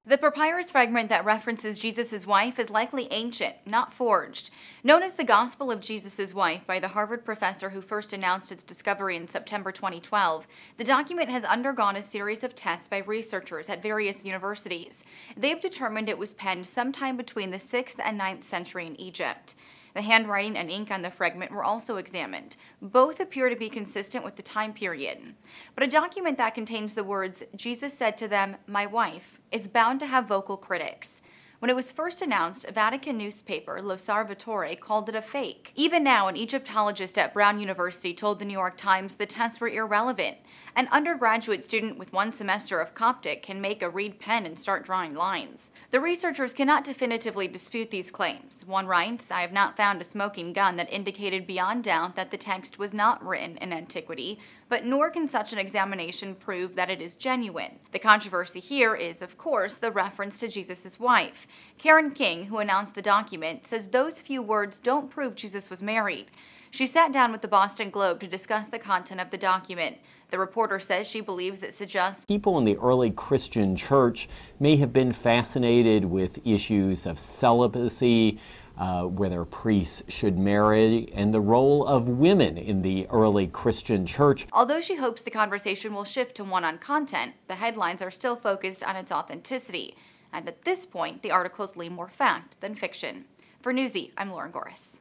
The papyrus fragment that references Jesus' wife is likely ancient, not forged. Known as the Gospel of Jesus' Wife by the Harvard professor who first announced its discovery in September 2012, the document has undergone a series of tests by researchers at various universities. They've determined it was penned sometime between the 6th and 9th century in Egypt. The handwriting and ink on the fragment were also examined. Both appear to be consistent with the time period. But a document that contains the words, "Jesus said to them, 'My wife,' is bound to have vocal critics. When it was first announced, a Vatican newspaper, L'Osservatore, called it a fake. Even now, an Egyptologist at Brown University told the New York Times the tests were irrelevant. An undergraduate student with 1 semester of Coptic can make a reed pen and start drawing lines. The researchers cannot definitively dispute these claims. One writes, "I have not found a smoking gun that indicated beyond doubt that the text was not written in antiquity, but nor can such an examination prove that it is genuine." The controversy here is, of course, the reference to Jesus' wife. Karen King, who announced the document, says those few words don't prove Jesus was married. She sat down with the Boston Globe to discuss the content of the document. The reporter says she believes it suggests people in the early Christian church may have been fascinated with issues of celibacy, whether priests should marry, and the role of women in the early Christian church. Although she hopes the conversation will shift to one on content, the headlines are still focused on its authenticity. And at this point, the articles lean more fact than fiction. For Newsy, I'm Lauren Goris.